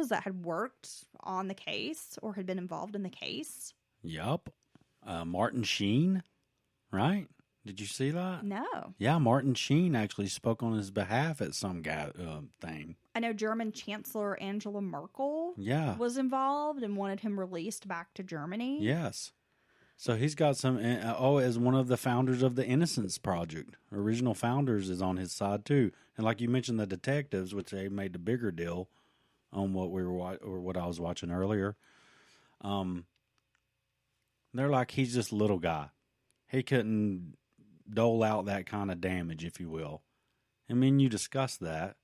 that had worked on the case or had been involved in the case. Yup. Martin Sheen, right? Did you see that? No. Yeah, Martin Sheen actually spoke on his behalf at some guy thing. I know German Chancellor Angela Merkel was involved and wanted him released back to Germany. Yes. So he's got some, as one of the founders of the Innocence Project, original founders, is on his side too. And like you mentioned, the detectives, which they made the bigger deal on what what I was watching earlier. They're like, he's just a little guy. He couldn't dole out that kind of damage, if you will. I mean, you discussed that.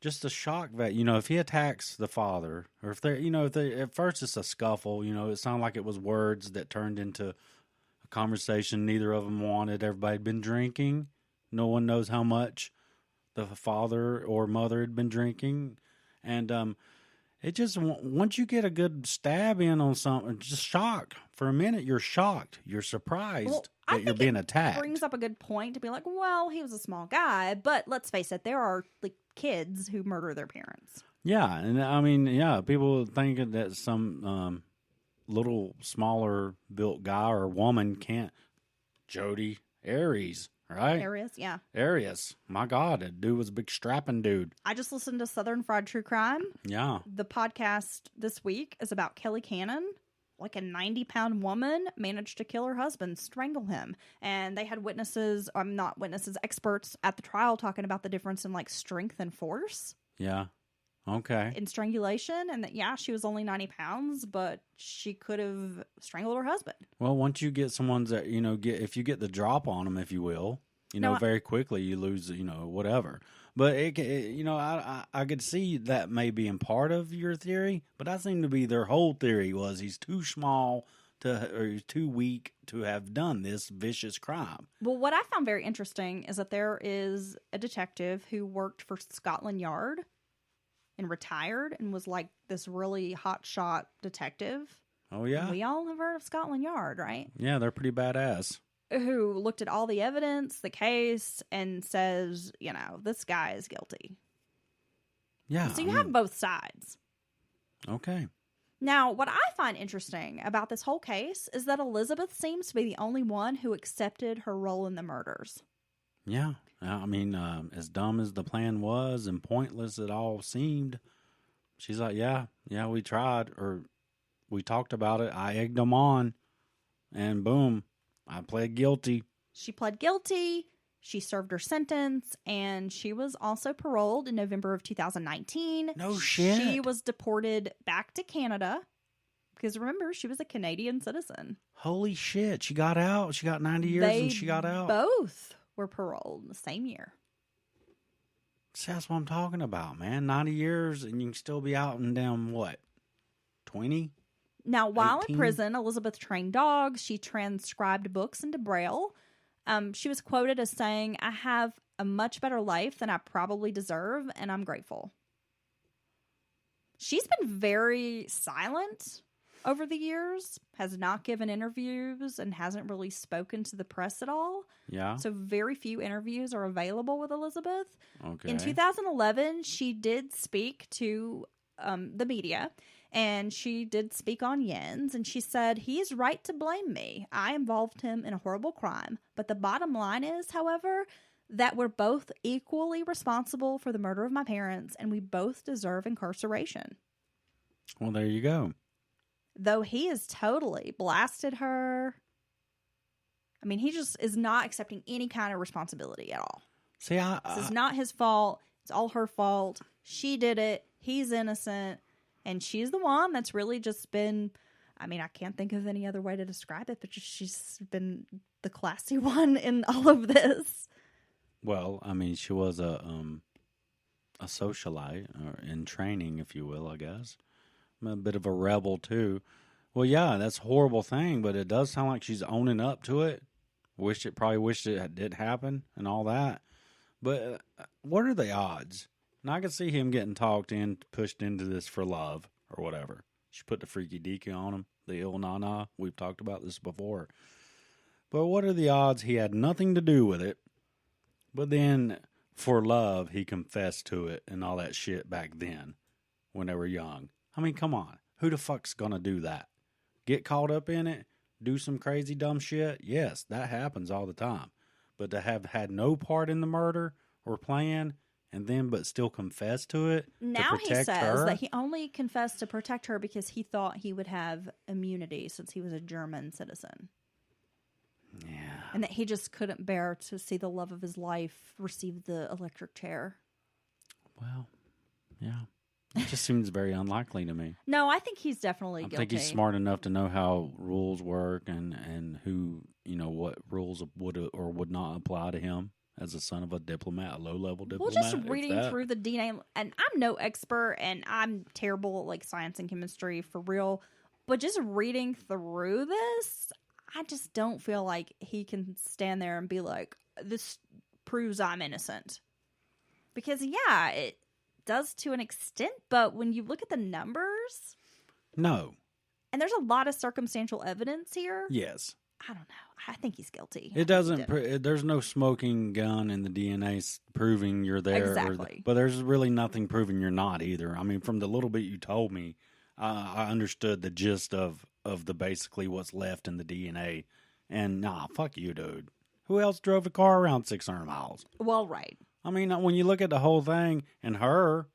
Just a shock that, if he attacks the father, or if at first it's a scuffle, it sounded like it was words that turned into a conversation neither of them wanted. Everybody had been drinking. No one knows how much the father or mother had been drinking. And it just, once you get a good stab in on something, just shock. For a minute, you're shocked. You're surprised that you're being attacked. It brings up a good point to be like, well, he was a small guy, but let's face it, there are kids who murder their parents. Yeah, and I mean, people think that some little smaller built guy or woman can't. Jody Arias, right? Arias. My God, that dude was a big strapping dude. I just listened to Southern Fried True Crime. Yeah. The podcast this week is about Kelly Cannon. Like a 90-pound woman managed to kill her husband, strangle him. And they had experts at the trial talking about the difference in strength and force. Yeah. Okay. In strangulation. And that, she was only 90 pounds, but she could have strangled her husband. Well, once you get someone's that, if you get the drop on them, if you will, very quickly you lose, whatever. But I could see that may be in part of your theory, but that seemed to be their whole theory was he's too small or he's too weak to have done this vicious crime. Well, what I found very interesting is that there is a detective who worked for Scotland Yard and retired and was this really hotshot detective. Oh, yeah. We all have heard of Scotland Yard, right? Yeah, they're pretty badass. Who looked at all the evidence, the case, and says, this guy is guilty. Yeah. So you have both sides. Okay. Now, what I find interesting about this whole case is that Elizabeth seems to be the only one who accepted her role in the murders. Yeah. I mean, as dumb as the plan was and pointless it all seemed, she's like, yeah, we tried, or we talked about it. I egged them on, and boom. I pled guilty. She pled guilty. She served her sentence, and she was also paroled in November of 2019. No shit. She was deported back to Canada because, remember, she was a Canadian citizen. Holy shit. She got out. She got 90 years and she got out. Both were paroled the same year. See, that's what I'm talking about, man. 90 years and you can still be out in damn, 20? Now, while 18? in prison, Elizabeth trained dogs. She transcribed books into Braille. She was quoted as saying, "I have a much better life than I probably deserve, and I'm grateful." She's been very silent over the years, has not given interviews, and hasn't really spoken to the press at all. Yeah. So very few interviews are available with Elizabeth. Okay. In 2011, she did speak to the media. And she did speak on Jens, and she said, "He is right to blame me. I involved him in a horrible crime. But the bottom line is, however, that we're both equally responsible for the murder of my parents, and we both deserve incarceration." Well, there you go. Though he has totally blasted her. I mean, he just is not accepting any kind of responsibility at all. See, this is not his fault. It's all her fault. She did it. He's innocent. And she's the one that's really just been, I mean, I can't think of any other way to describe it, but she's been the classy one in all of this. Well, I mean, she was a socialite or in training, if you will, I guess. A bit of a rebel, too. Well, yeah, that's a horrible thing, but it does sound like she's owning up to it. Probably wished it did happen and all that. But what are the odds? And I could see him getting pushed into this for love or whatever. She put the freaky deaky on him, the ill nana. We've talked about this before. But what are the odds he had nothing to do with it, but then for love he confessed to it and all that shit back then? when they were young. I mean, come on. Who the fuck's going to do that? Get caught up in it? Do some crazy dumb shit? Yes, that happens all the time. But to have had no part in the murder or plan and then but still confess to it now to he protect says her? that he only confessed to protect her because he thought he would have immunity since he was a German citizen. Yeah. And that he just couldn't bear to see the love of his life receive the electric chair. Well, yeah. It just seems very unlikely to me. No, I think he's definitely I guilty. think he's smart enough to know how rules work and who, what rules would or would not apply to him as a son of a diplomat, a low-level diplomat. Well, just reading through the DNA, and I'm no expert, and I'm terrible at, like, science and chemistry for real, but just reading through this, I just don't feel like he can stand there and be like, this proves I'm innocent. Because, yeah, it does to an extent, but when you look at the numbers... No. And there's a lot of circumstantial evidence here. Yes. I don't know. I think he's guilty. It doesn't... there's no smoking gun in the DNA proving you're there. Exactly. But there's really nothing proving you're not either. I mean, from the little bit you told me, I understood the gist of the basically what's left in the DNA. And, nah, fuck you, dude. Who else drove a car around 600 miles? Well, right. I mean, when you look at the whole thing and her,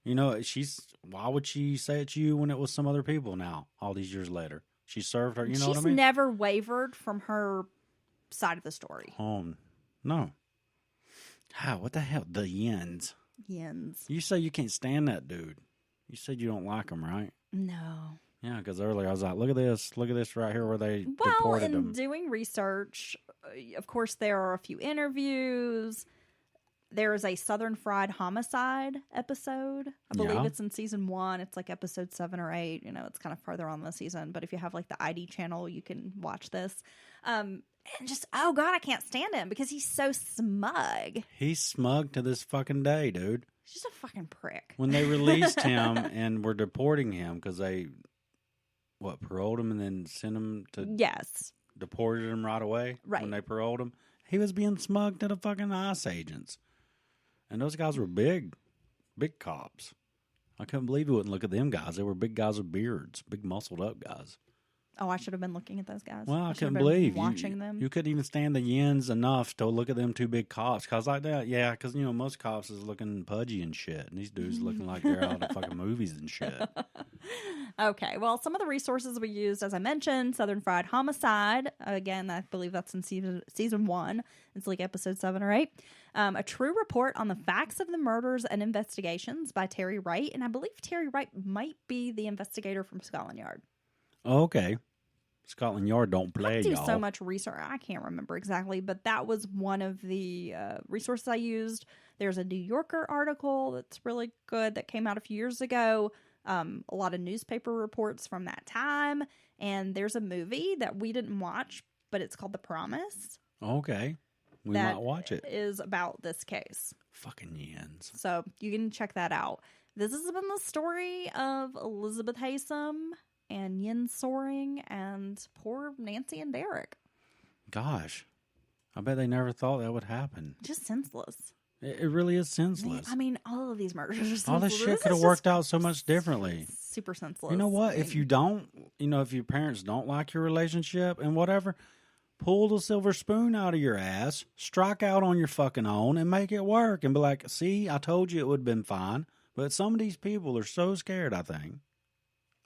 why would she say it to you when it was some other people now, all these years later? She served her, what I mean? She's never wavered from her side of the story. No. What the hell? The Yens. You say you can't stand that dude. You said you don't like him, right? No. Yeah, because earlier I was like, look at this right here where they deported him. Well, in doing research, of course, there are a few interviews. There is a Southern Fried Homicide episode. I believe it's in season 1. It's like episode 7 or 8. It's kind of farther on the season. But if you have like the ID channel, you can watch this. And just, oh God, I can't stand him because he's so smug. He's smug to this fucking day, dude. He's just a fucking prick. When they released him and were deporting him because they, paroled him and then sent him to... Yes. Deported him right away? Right. When they paroled him? He was being smug to the fucking ICE agents. And those guys were big cops. I couldn't believe he wouldn't look at them guys. They were big guys with beards, big muscled up guys. Oh, I should have been looking at those guys. Well, I couldn't believe watching them. You couldn't even stand the Yens enough to look at them two big cops. Cause like that, yeah. Because most cops is looking pudgy and shit, and these dudes looking like they're out of fucking movies and shit. Okay, well, some of the resources we used, as I mentioned, Southern Fried Homicide. Again, I believe that's in season 1. It's like episode 7 or 8. A true report on the facts of the murders and investigations by Terry Wright, and I believe Terry Wright might be the investigator from Scotland Yard. Okay. Scotland Yard don't play, y'all. I do y'all. so much research. I can't remember exactly, but that was one of the resources I used. There's a New Yorker article that's really good that came out a few years ago. A lot of newspaper reports from that time. And there's a movie that we didn't watch, but it's called The Promise. Okay. We might watch it. Is about this case. Fucking Yens. So you can check that out. This has been the story of Elizabeth Haysom and Yen Soering and poor Nancy and Derek. Gosh. I bet they never thought that would happen. Just senseless. It really is senseless. I mean, all of these murders are senseless. All this shit could have worked out so much differently. Super senseless. You know what? If you don't, if your parents don't like your relationship and whatever, pull the silver spoon out of your ass, strike out on your fucking own, and make it work. And be like, see, I told you it would have been fine. But some of these people are so scared, I think,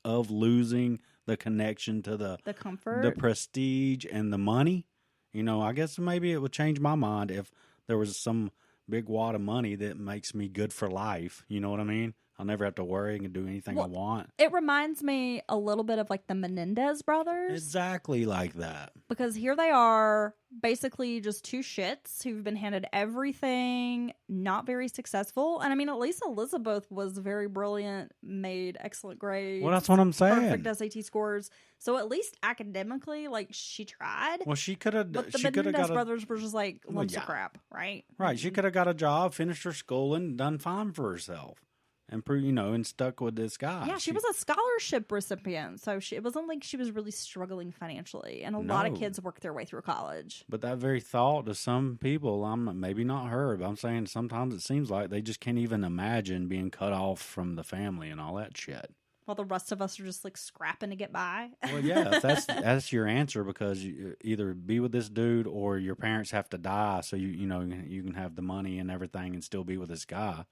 of losing the connection to the comfort, the prestige, and the money. I guess maybe it would change my mind if there was some big wad of money that makes me good for life. You know what I mean? I'll never have to worry and do anything I want. It reminds me a little bit of like the Menendez brothers. Exactly like that. Because here they are, basically just two shits who've been handed everything, not very successful. And I mean, at least Elizabeth was very brilliant, made excellent grades. Well, that's what I'm saying. Perfect SAT scores. So at least academically, like, she tried. Well, she could have. But the Menendez brothers were just like lumps of crap, right? Right. She could have got a job, finished her schooling, done fine for herself. and and stuck with this guy. Yeah, she was a scholarship recipient, so it wasn't like she was really struggling financially. And a lot of kids work their way through college. But that very thought to some people, maybe not her, but I'm saying sometimes it seems like they just can't even imagine being cut off from the family and all that shit. While the rest of us are just like scrapping to get by. Well, yeah, that's your answer, because you either be with this dude or your parents have to die so you can have the money and everything and still be with this guy.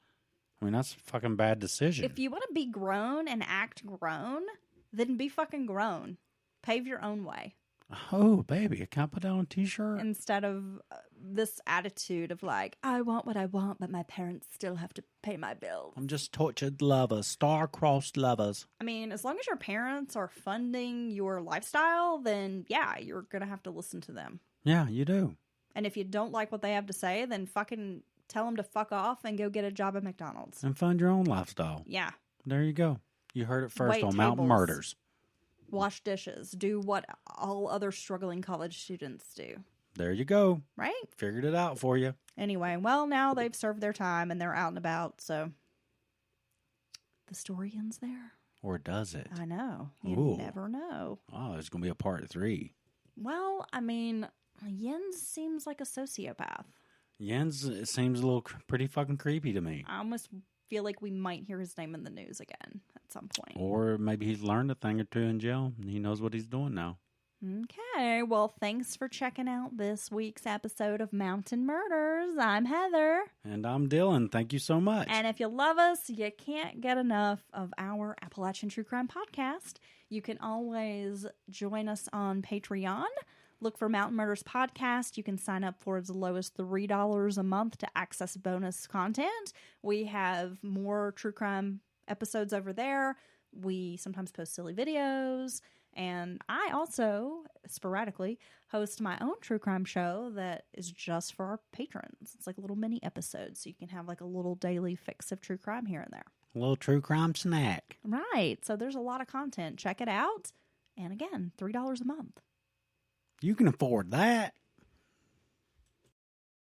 I mean, that's a fucking bad decision. If you want to be grown and act grown, then be fucking grown. Pave your own way. Oh, baby, can I put that on a t-shirt? Instead of this attitude of like, I want what I want, but my parents still have to pay my bills. I'm just tortured lovers, star-crossed lovers. I mean, as long as your parents are funding your lifestyle, then yeah, you're going to have to listen to them. Yeah, you do. And if you don't like what they have to say, then fucking tell them to fuck off and go get a job at McDonald's. And fund your own lifestyle. Yeah. There you go. You heard it first Wait on Mountain tables. Murders. Wash dishes. Do what all other struggling college students do. There you go. Right? Figured it out for you. Anyway, well, now they've served their time and they're out and about, so the story ends there. Or does it? I know. You never know. Oh, there's going to be a part 3. Well, I mean, Jens seems like a sociopath. Jens, it seems a little pretty fucking creepy to me. I almost feel like we might hear his name in the news again at some point. Or maybe he's learned a thing or two in jail and he knows what he's doing now. Okay, well, thanks for checking out this week's episode of Mountain Murders. I'm Heather. And I'm Dylan. Thank you so much. And if you love us, you can't get enough of our Appalachian True Crime podcast. You can always join us on Patreon. Look for Mountain Murders Podcast. You can sign up for as low as $3 a month to access bonus content. We have more true crime episodes over there. We sometimes post silly videos. And I also, sporadically, host my own true crime show that is just for our patrons. It's like a little mini episode, so you can have like a little daily fix of true crime here and there. A little true crime snack. Right. So there's a lot of content. Check it out. And again, $3 a month. You can afford that.